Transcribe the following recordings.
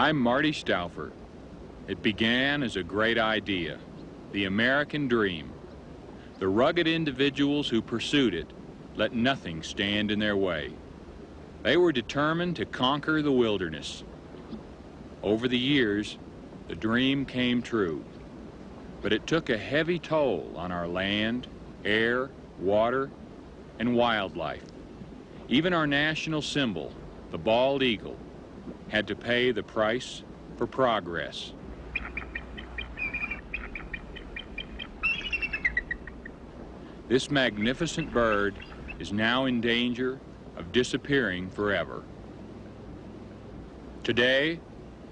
I'm Marty Stouffer. It began as a great idea, the American dream. The rugged individuals who pursued it let nothing stand in their way. They were determined to conquer the wilderness. Over the years, the dream came true, but it took a heavy toll on our land, air, water, and wildlife. Even our national symbol, the bald eagle, had to pay the price for progress. This magnificent bird is now in danger of disappearing forever. Today,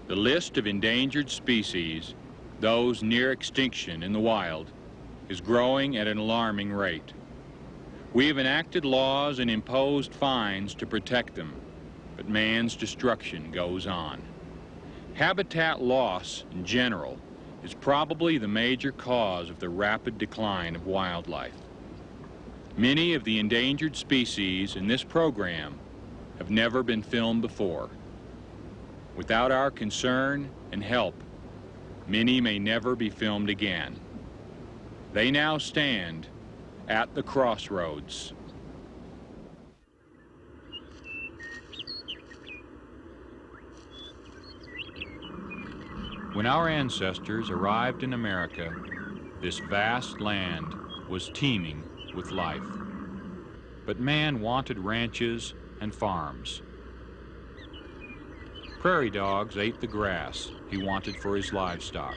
the list of endangered species, those near extinction in the wild, is growing at an alarming rate. We have enacted laws and imposed fines to protect them, but man's destruction goes on. Habitat loss in general is probably the major cause of the rapid decline of wildlife. Many of the endangered species in this program have never been filmed before. Without our concern and help, many may never be filmed again. They now stand at the crossroads. When our ancestors arrived in America, this vast land was teeming with life. But man wanted ranches and farms. Prairie dogs ate the grass he wanted for his livestock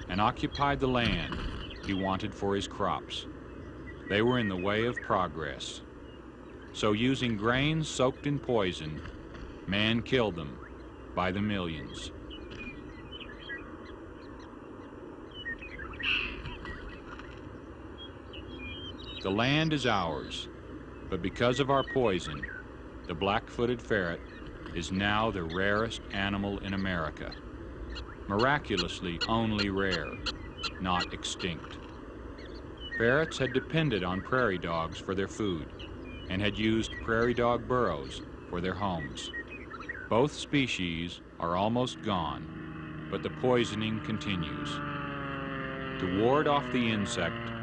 and occupied the land he wanted for his crops. They were in the way of progress. So using grains soaked in poison, man killed them by the millions. The land is ours, but because of our poison, the black-footed ferret is now the rarest animal in America. Miraculously only rare, not extinct. Ferrets had depended on prairie dogs for their food and had used prairie dog burrows for their homes. Both species are almost gone, but the poisoning continues. To ward off the insect,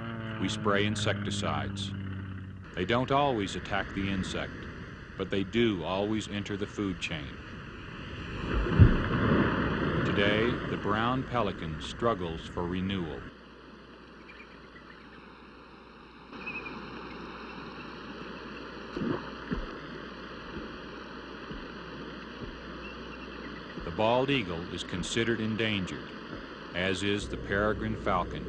we spray insecticides. They don't always attack the insect, but they do always enter the food chain. Today, the brown pelican struggles for renewal. The bald eagle is considered endangered, as is the peregrine falcon,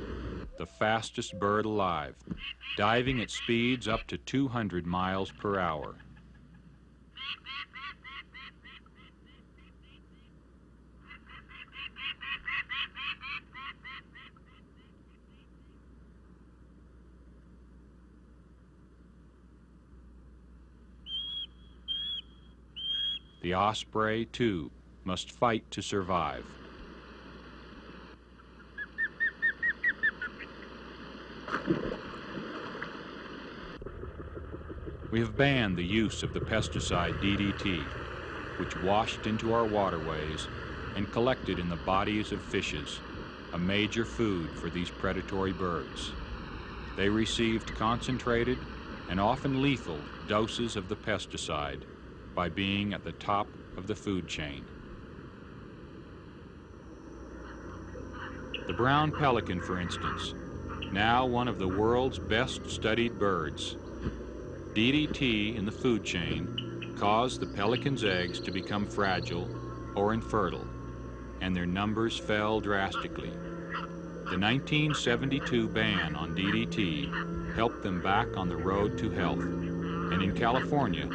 the fastest bird alive, diving at speeds up to 200 miles per hour. The osprey, too, must fight to survive. We have banned the use of the pesticide DDT, which washed into our waterways and collected in the bodies of fishes, a major food for these predatory birds. They received concentrated and often lethal doses of the pesticide by being at the top of the food chain. The brown pelican, for instance, now one of the world's best studied birds. DDT in the food chain caused the pelican's eggs to become fragile or infertile, and their numbers fell drastically. The 1972 ban on DDT helped them back on the road to health, and in California,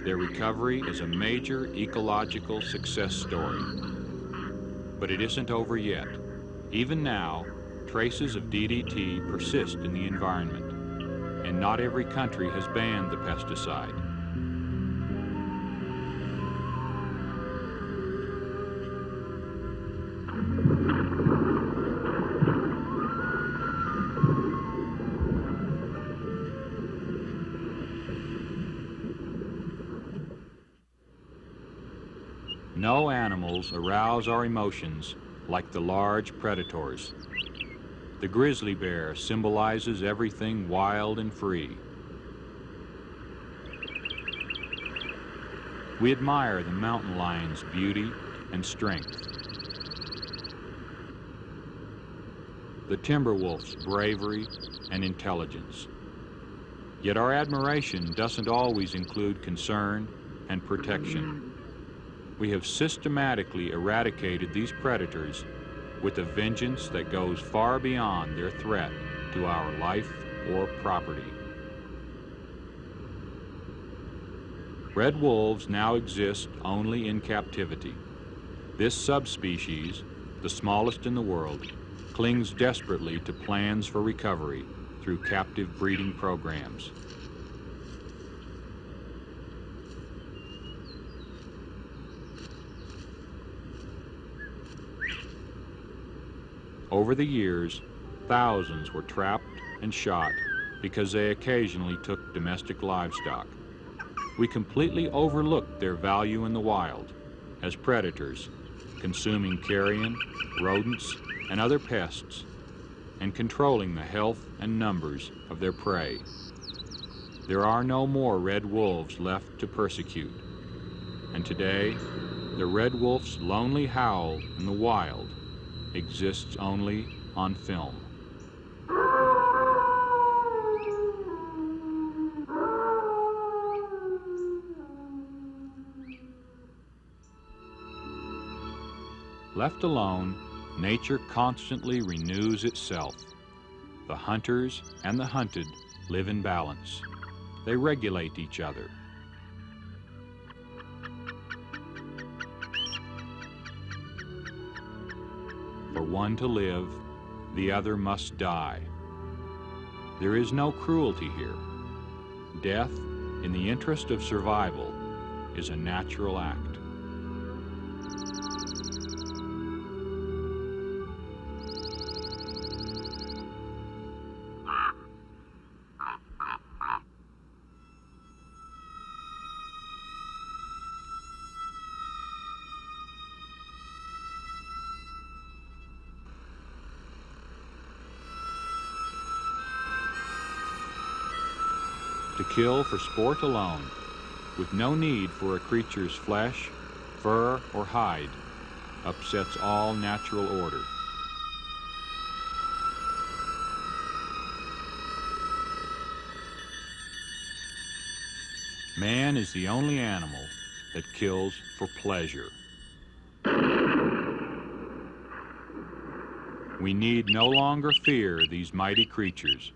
their recovery is a major ecological success story. But it isn't over yet. Even now, traces of DDT persist in the environment, and not every country has banned the pesticide. No animals arouse our emotions like the large predators. The grizzly bear symbolizes everything wild and free. We admire the mountain lion's beauty and strength, the timber wolf's bravery and intelligence. Yet our admiration doesn't always include concern and protection. We have systematically eradicated these predators with a vengeance that goes far beyond their threat to our life or property. Red wolves now exist only in captivity. This subspecies, the smallest in the world, clings desperately to plans for recovery through captive breeding programs. Over the years, thousands were trapped and shot because they occasionally took domestic livestock. We completely overlooked their value in the wild as predators, consuming carrion, rodents, and other pests, and controlling the health and numbers of their prey. There are no more red wolves left to persecute, and today, the red wolf's lonely howl in the wild exists only on film. Left alone, nature constantly renews itself. The hunters and the hunted live in balance. They regulate each other. For one to live, the other must die. There is no cruelty here. Death, in the interest of survival, is a natural act. To kill for sport alone, with no need for a creature's flesh, fur, or hide, upsets all natural order. Man is the only animal that kills for pleasure. We need no longer fear these mighty creatures,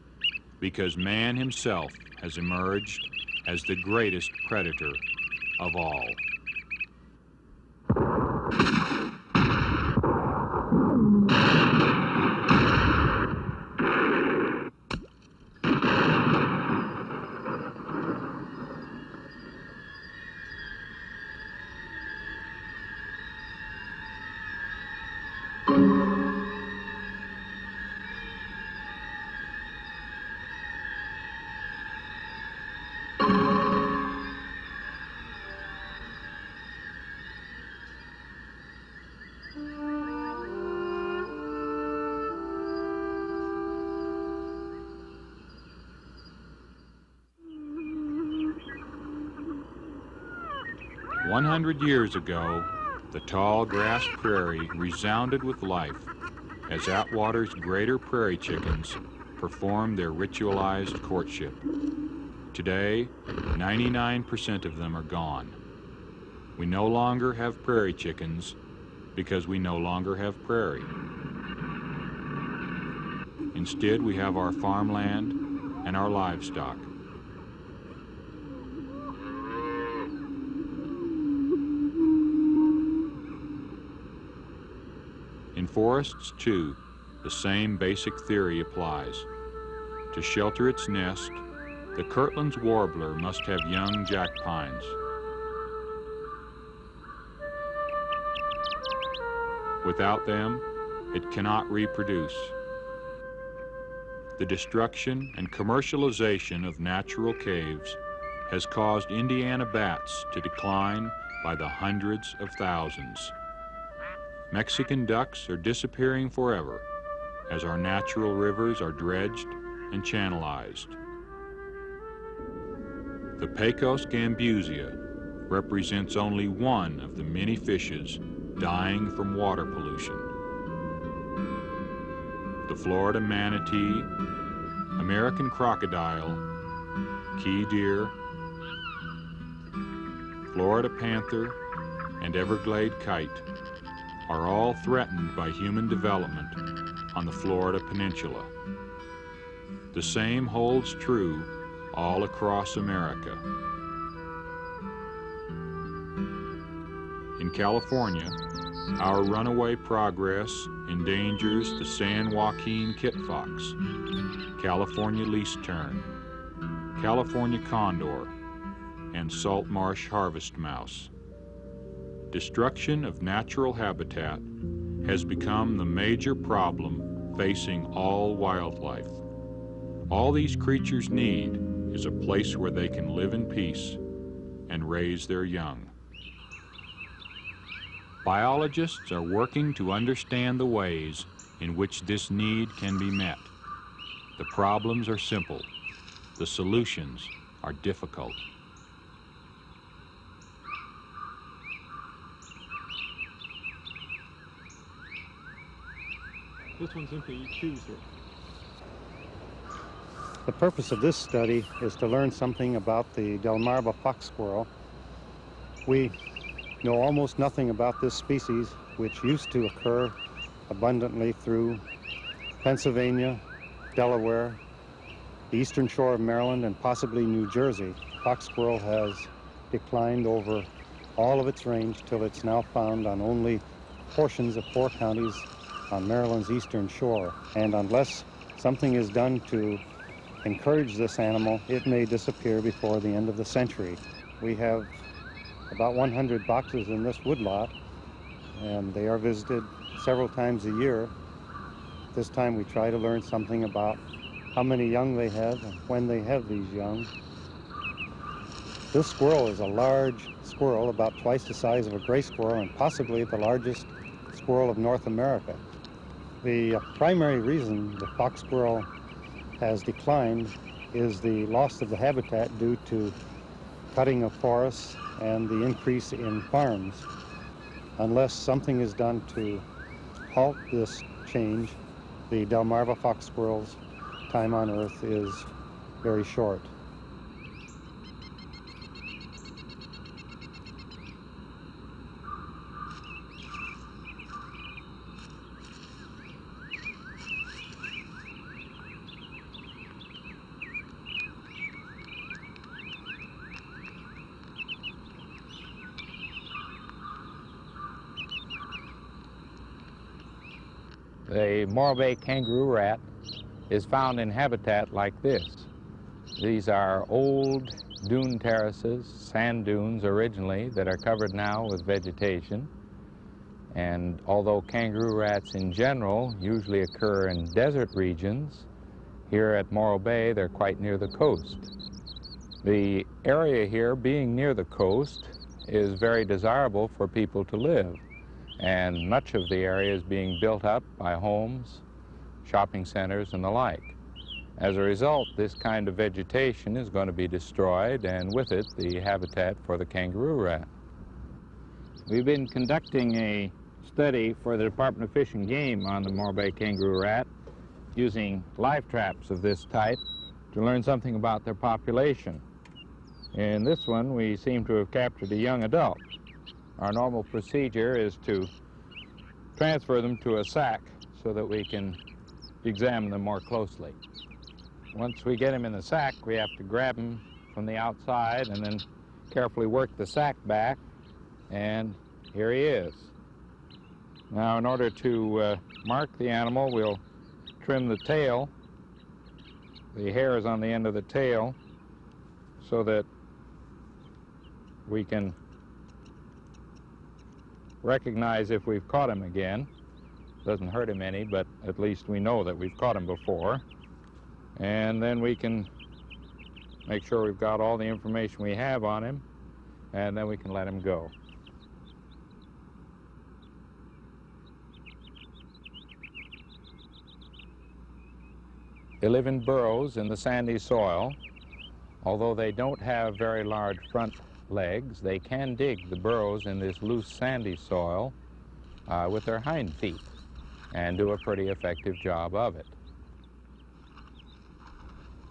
because man himself has emerged as the greatest predator of all. 100 years ago, the tall grass prairie resounded with life as Atwater's greater prairie chickens performed their ritualized courtship. Today, 99% of them are gone. We no longer have prairie chickens because we no longer have prairie. Instead, we have our farmland and our livestock. In forests, too, the same basic theory applies. To shelter its nest, the Kirtland's warbler must have young jack pines. Without them, it cannot reproduce. The destruction and commercialization of natural caves has caused Indiana bats to decline by the hundreds of thousands. Mexican ducks are disappearing forever as our natural rivers are dredged and channelized. The Pecos gambusia represents only one of the many fishes dying from water pollution. The Florida manatee, American crocodile, key deer, Florida panther, and Everglade kite are all threatened by human development on the Florida peninsula. The same holds true all across America. In California, our runaway progress endangers the San Joaquin kit fox, California least tern, California condor, and salt marsh harvest mouse. Destruction of natural habitat has become the major problem facing all wildlife. All these creatures need is a place where they can live in peace and raise their young. Biologists are working to understand the ways in which this need can be met. The problems are simple. The solutions are difficult. This one simply chews it. The purpose of this study is to learn something about the Delmarva fox squirrel. We know almost nothing about this species, which used to occur abundantly through Pennsylvania, Delaware, the eastern shore of Maryland, and possibly New Jersey. Fox squirrel has declined over all of its range till it's now found on only portions of 4 counties on Maryland's eastern shore. And unless something is done to encourage this animal, it may disappear before the end of the century. We have about 100 boxes in this woodlot, and they are visited several times a year. This time we try to learn something about how many young they have and when they have these young. This squirrel is a large squirrel, about twice the size of a gray squirrel, and possibly the largest squirrel of North America. The primary reason the fox squirrel has declined is the loss of the habitat due to cutting of forests and the increase in farms. Unless something is done to halt this change, the Delmarva fox squirrel's time on Earth is very short. The Morro Bay kangaroo rat is found in habitat like this. These are old dune terraces, sand dunes originally, that are covered now with vegetation. And although kangaroo rats in general usually occur in desert regions, here at Morro Bay they're quite near the coast. The area here, being near the coast, is very desirable for people to live. And much of the area is being built up by homes, shopping centers, and the like. As a result, this kind of vegetation is going to be destroyed, and with it, the habitat for the kangaroo rat. We've been conducting a study for the Department of Fish and Game on the Morbe kangaroo rat using live traps of this type to learn something about their population. In this one, we seem to have captured a young adult. Our normal procedure is to transfer them to a sack so that we can examine them more closely. Once we get him in the sack, we have to grab him from the outside and then carefully work the sack back, and here he is. Now, in order to mark the animal, we'll trim the tail, the hairs on the end of the tail, so that we can recognize if we've caught him again. Doesn't hurt him any, but at least we know that we've caught him before. And then we can make sure we've got all the information we have on him, and then we can let him go. They live in burrows in the sandy soil. Although they don't have very large front legs, they can dig the burrows in this loose sandy soil with their hind feet and do a pretty effective job of it.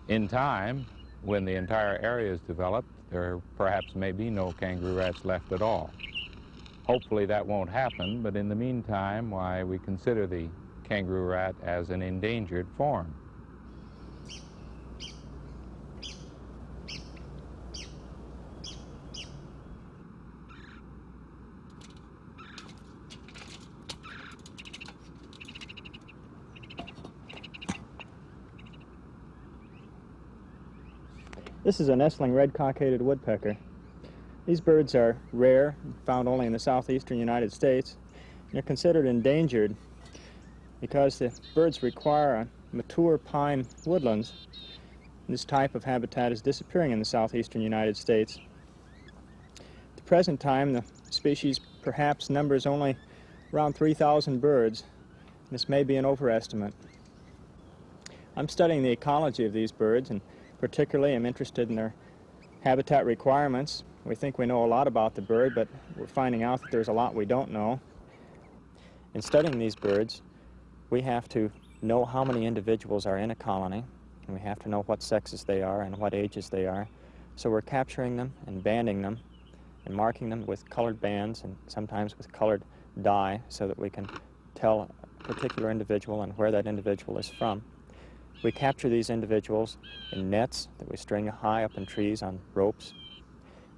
In time, when the entire area is developed, there perhaps may be no kangaroo rats left at all. Hopefully that won't happen, but in the meantime, why, we consider the kangaroo rat as an endangered form. This is a nestling red-cockaded woodpecker. These birds are rare, found only in the southeastern United States. They're considered endangered because the birds require mature pine woodlands. This type of habitat is disappearing in the southeastern United States. At the present time, the species perhaps numbers only around 3,000 birds. This may be an overestimate. I'm studying the ecology of these birds, and particularly, I'm interested in their habitat requirements. We think we know a lot about the bird, but we're finding out that there's a lot we don't know. In studying these birds, we have to know how many individuals are in a colony, and we have to know what sexes they are and what ages they are. So we're capturing them and banding them and marking them with colored bands and sometimes with colored dye so that we can tell a particular individual and where that individual is from. We capture these individuals in nets that we string high up in trees on ropes.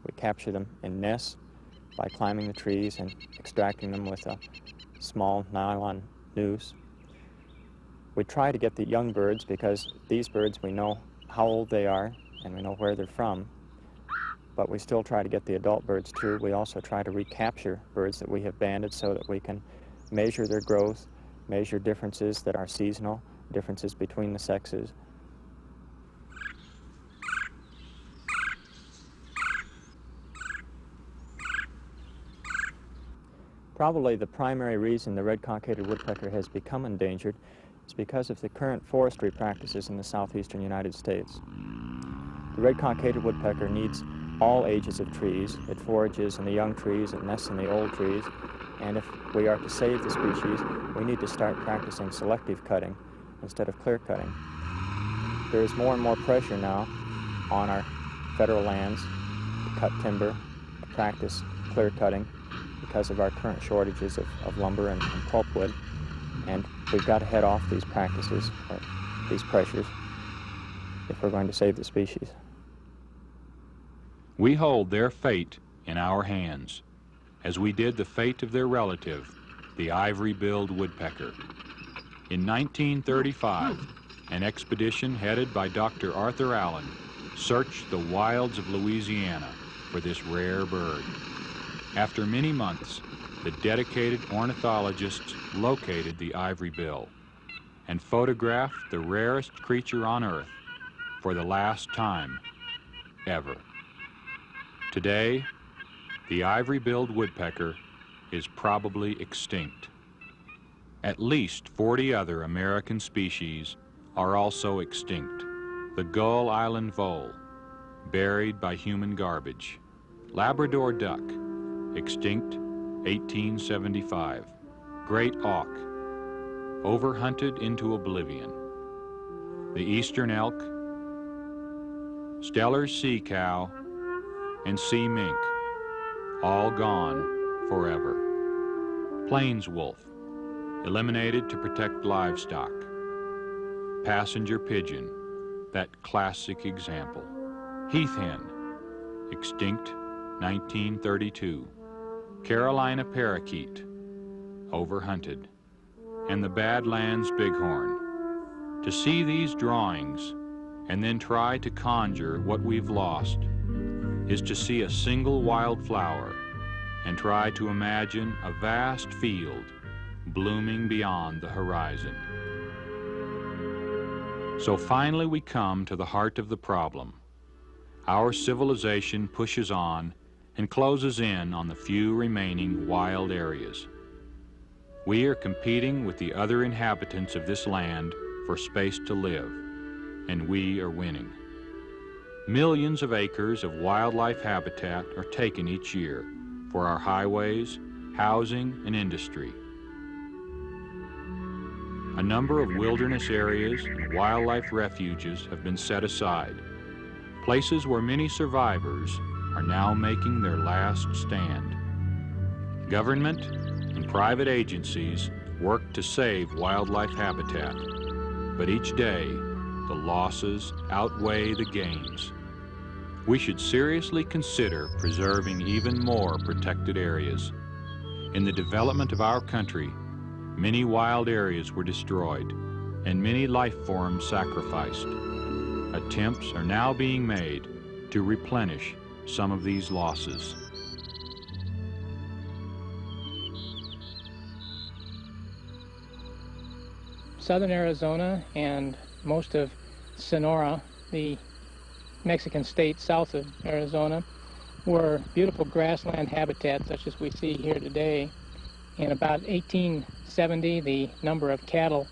We capture them in nests by climbing the trees and extracting them with a small nylon noose. We try to get the young birds because these birds, we know how old they are and we know where they're from, but we still try to get the adult birds too. We also try to recapture birds that we have banded so that we can measure their growth, measure differences that are seasonal, differences between the sexes. Probably the primary reason the red-cockaded woodpecker has become endangered is because of the current forestry practices in the southeastern United States. The red-cockaded woodpecker needs all ages of trees. It forages in the young trees, it nests in the old trees, and if we are to save the species, we need to start practicing selective cutting instead of clear cutting. There is more and more pressure now on our federal lands to cut timber, to practice clear cutting because of our current shortages of lumber and pulpwood, and we've got to head off these practices, or these pressures, if we're going to save the species. We hold their fate in our hands, as we did the fate of their relative, the ivory-billed woodpecker. In 1935, an expedition headed by Dr. Arthur Allen searched the wilds of Louisiana for this rare bird. After many months, the dedicated ornithologists located the ivory bill and photographed the rarest creature on Earth for the last time ever. Today, the ivory-billed woodpecker is probably extinct. At least 40 other American species are also extinct. The Gull Island vole, buried by human garbage. Labrador duck, extinct 1875. Great auk, overhunted into oblivion. The eastern elk, Steller's sea cow, and sea mink, all gone forever. Plains wolf, eliminated to protect livestock. Passenger pigeon, that classic example. Heath hen, extinct 1932. Carolina parakeet, overhunted. And the Badlands bighorn. To see these drawings and then try to conjure what we've lost is to see a single wildflower and try to imagine a vast field blooming beyond the horizon. So finally we come to the heart of the problem. Our civilization pushes on and closes in on the few remaining wild areas. We are competing with the other inhabitants of this land for space to live, and we are winning. Millions of acres of wildlife habitat are taken each year for our highways, housing, and industry. A number of wilderness areas and wildlife refuges have been set aside, places where many survivors are now making their last stand. Government and private agencies work to save wildlife habitat, but each day the losses outweigh the gains. We should seriously consider preserving even more protected areas. In the development of our country, many wild areas were destroyed and many life forms sacrificed. Attempts are now being made to replenish some of these losses. Southern Arizona and most of Sonora, the Mexican state south of Arizona, were beautiful grassland habitats such as we see here today. In about 1870, the number of cattle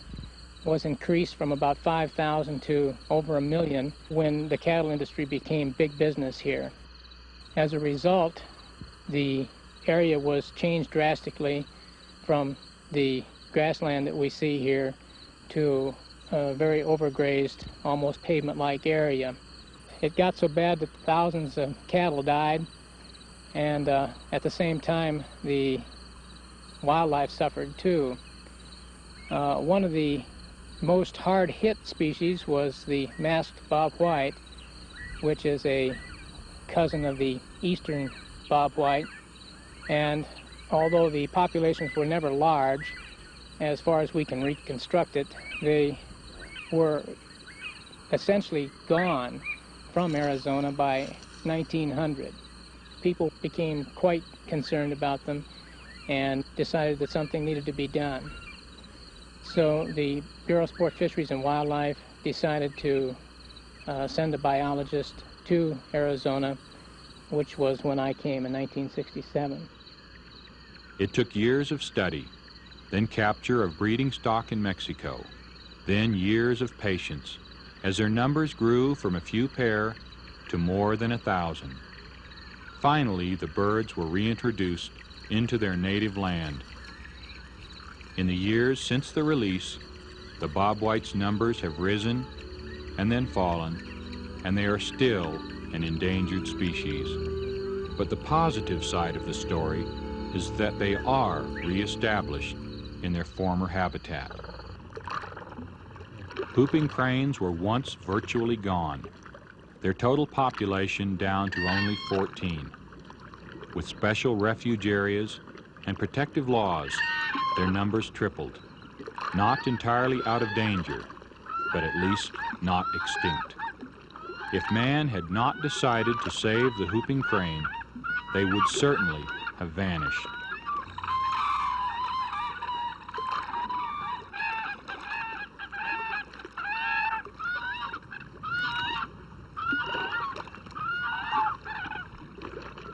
was increased from about 5,000 to over 1 million when the cattle industry became big business here. As a result, the area was changed drastically from the grassland that we see here to a very overgrazed, almost pavement-like area. It got so bad that thousands of cattle died, and at the same time, the wildlife suffered too. One of the most hard-hit species was the masked bobwhite, which is a cousin of the eastern bobwhite, and although the populations were never large, as far as we can reconstruct it, they were essentially gone from Arizona by 1900. People became quite concerned about them and decided that something needed to be done. So the Bureau of Sport Fisheries and Wildlife decided to send a biologist to Arizona, which was when I came in 1967. It took years of study, then capture of breeding stock in Mexico, then years of patience as their numbers grew from a few pair to more than 1,000. Finally, the birds were reintroduced into their native land. In the years since the release, the bobwhite's numbers have risen and then fallen, and they are still an endangered species. But the positive side of the story is that they are reestablished in their former habitat. Whooping cranes were once virtually gone, their total population down to only 14. With special refuge areas and protective laws, their numbers tripled. Not entirely out of danger, but at least not extinct. If man had not decided to save the whooping crane, they would certainly have vanished.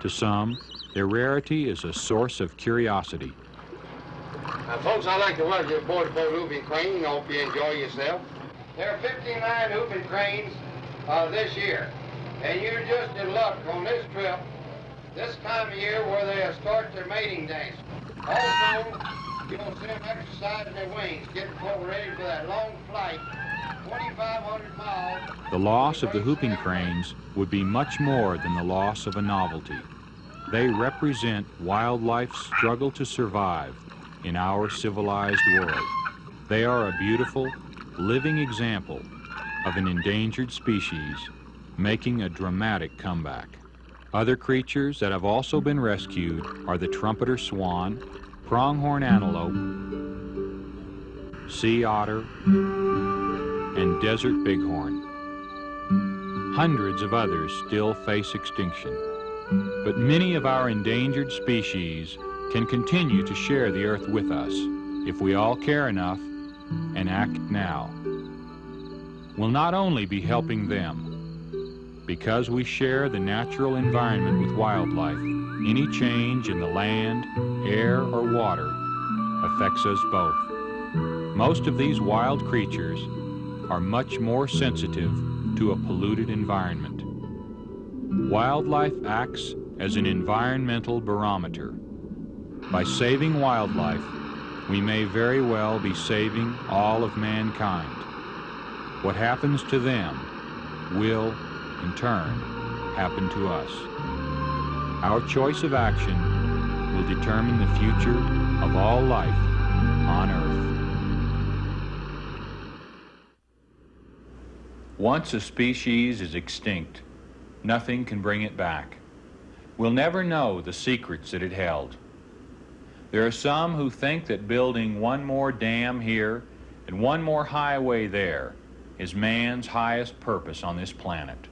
To some, their rarity is a source of curiosity. Folks, I'd like to welcome you aboard the boat whooping crane. I hope you enjoy yourself. There are 59 whooping cranes this year, and you're just in luck on this trip This time of year where they start their mating dance. Also, you'll see them exercising their wings, getting full ready for that long flight, 2,500 miles. The loss of the whooping cranes would be much more than the loss of a novelty. They represent wildlife's struggle to survive in our civilized world. They are a beautiful, living example of an endangered species making a dramatic comeback. Other creatures that have also been rescued are the trumpeter swan, pronghorn antelope, sea otter, and desert bighorn. Hundreds of others still face extinction, but many of our endangered species can continue to share the earth with us if we all care enough and act now. We'll not only be helping them. Because we share the natural environment with wildlife, any change in the land, air, or water affects us both. Most of these wild creatures are much more sensitive to a polluted environment. Wildlife acts as an environmental barometer. By saving wildlife, we may very well be saving all of mankind. What happens to them will, in turn, happen to us. Our choice of action will determine the future of all life on Earth. Once a species is extinct, nothing can bring it back. We'll never know the secrets that it held. There are some who think that building one more dam here and one more highway there is man's highest purpose on this planet.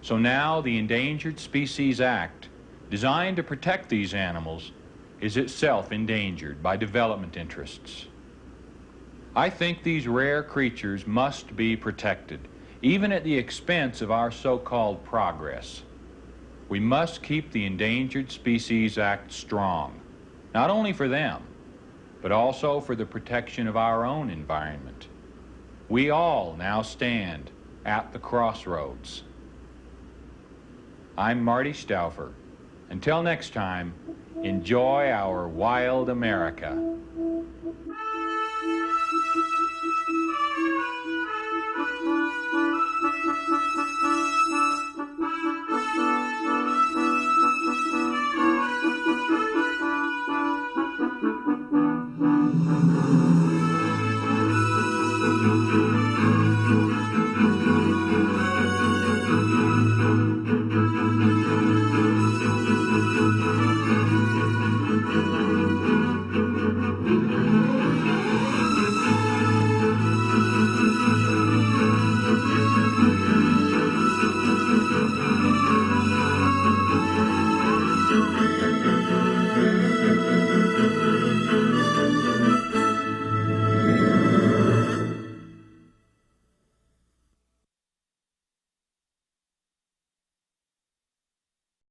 So now the Endangered Species Act, designed to protect these animals, is itself endangered by development interests. I think these rare creatures must be protected, even at the expense of our so-called progress. We must keep the Endangered Species Act strong, not only for them, but also for the protection of our own environment. We all now stand at the crossroads. I'm Marty Stouffer. Until next time, enjoy our wild America.